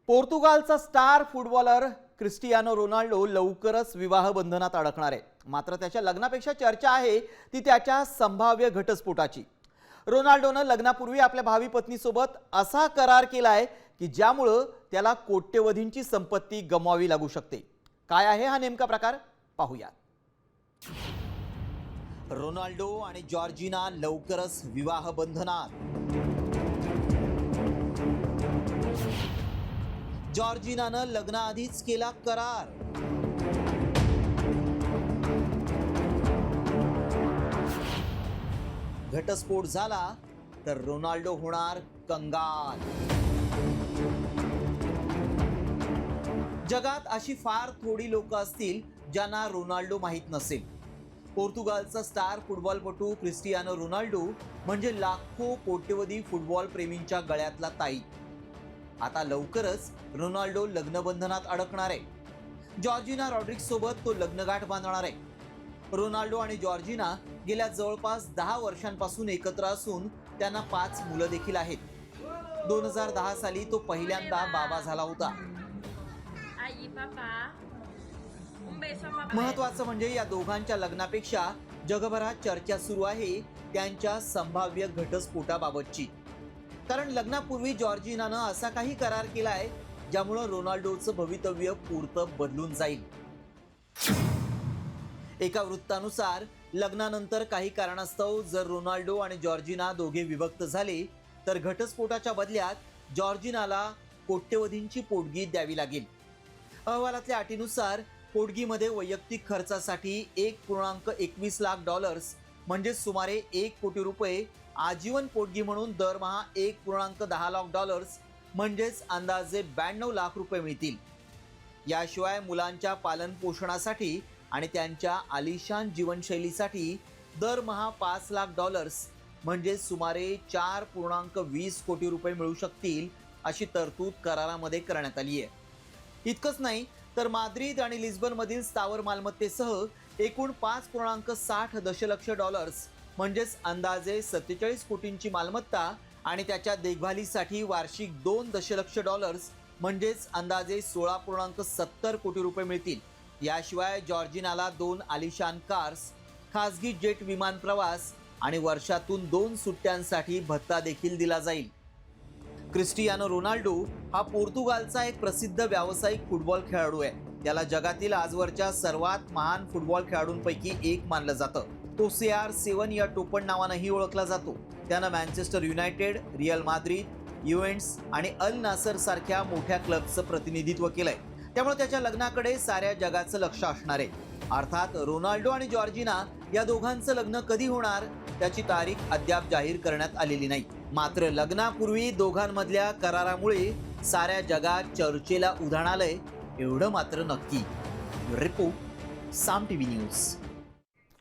पोर्तुगालचा star footballer Cristiano Ronaldo लवकरच विवाह बंधनात अडकणार आहे। मात्र त्याच्या लग्नापेक्षा चर्चा आहे ती त्याच्या संभाव्य घटस्फोटाची। रोनाल्डोने लग्नापूर्वी आपल्या भावी पत्नीसोबत असा करार केलाय की ज्यामुळे त्याला कोट्यवधींची संपत्ती गमवावी लागू शकते। काय आहे हा नेमका प्रकार पाहूया। रोनाल्डो आणि जॉर्जिना लवकरच विवाह बंधनात। जॉर्जिनानं लग्नाआधीच केला करार। घटस्फोट झाला तर रोनाल्डो होणार कंगाल। जगात अशी फार थोडी लोक असतील ज्यांना रोनाल्डो माहित नसेल। पोर्तुगालचा स्टार फुटबॉलपटू क्रिस्टियानो रोनाल्डो म्हणजे लाखो कोट्यवधी फुटबॉल प्रेमींच्या गळ्यातला ताईत। आता लवकरच रोनाल्डो लग्नबंधनात अडकणार आहे। जॉर्जिना रॉड्रिक्स सोबत तो लग्नगाठ बांधणार आहे। रोनाल्डो आणि जॉर्जिना गेल्या जवळपास 10 वर्षांपासून एकत्र असून त्यांना 5 मुलं देखील आहेत। 2010 साली तो पहिल्यांदा बाबा झाला होता। महत्त्वाचं म्हणजे या दोघांच्या लग्नापेक्षा जगभरात चर्चा सुरू आहे त्यांच्या संभाव्य घटस्फोटाबाबतची। कारण लग्नापूर्वी जॉर्जिनानं असा काही करार केलाय ज्यामुळे रोनाल्डोचं भवितव्य पूर्णतः बदलून जाईल। एका वृत्तानुसार लग्नानंतर काही कारणास्तव जर रोनाल्डो आणि जॉर्जिना दोघे विभक्त झाले तर घटस्फोटाच्या बदल्यात जॉर्जिनाला कोट्यवधींची पोटगी द्यावी लागेल। अहवालातल्या अटीनुसार पोटगीमध्ये वैयक्तिक खर्चासाठी $1.21 लाख म्हणजे सुमारे 1 कोटी रुपये, आजीवन पोटगी म्हणून दरमहा $1.10 लाख म्हणजेच अंदाजे 92 लाख रुपये मिळतील। याशिवाय मुलांच्या पालन पोषणासाठी आणि त्यांच्या आलिशान जीवनशैलीसाठी दरमहा $5 लाख म्हणजे सुमारे 4.20 कोटी रुपये मिळू शकतील अशी तरतूद करारामध्ये करण्यात आली आहे। इतकंच नाही तर माद्रिद आणि लिस्बन मधील स्थावर मालमत्तेसह एकूण $5.60 दशलक्ष म्हणजेच अंदाजे 47 कोटींची मालमत्ता आणि त्याच्या देखभालीसाठी वार्षिक $2 दशलक्ष म्हणजेच अंदाजे 16.70 कोटी रुपये मिळतील। याशिवाय जॉर्जिनाला 2 आलिशान कार्स, खासगी जेट विमान प्रवास आणि वर्षातून 2 सुट्ट्यांसाठी भत्ता देखील दिला जाईल। क्रिस्टियानो रोनाल्डो हा पोर्तुगालचा एक प्रसिद्ध व्यावसायिक फुटबॉल खेळाडू आहे। त्याला जगातील आजवरच्या सर्वात महान फुटबॉल खेळाडूंपैकी एक मानलं जातं। तो CR7 या टोपण नावानेही ओळखला जातो। त्यानं Manchester United, real Madrid, Juventus आणि अल नासर सारख्या मोठ्या क्लबचं प्रतिनिधित्व केलंय। त्यामुळे त्याच्या लग्नाकडे साऱ्या जगाचं लक्ष असणार आहे। अर्थात रोनाल्डो आणि जॉर्जिना या दोघांचं लग्न कधी होणार त्याची तारीख अद्याप जाहीर करण्यात आलेली नाही। मात्र लग्नापूर्वी दोघांमधल्या करारामुळे साऱ्या जगात चर्चेला उधाण आलंय एवढं मात्र नक्की। रिपोर्ट साम टीव्ही न्यूज।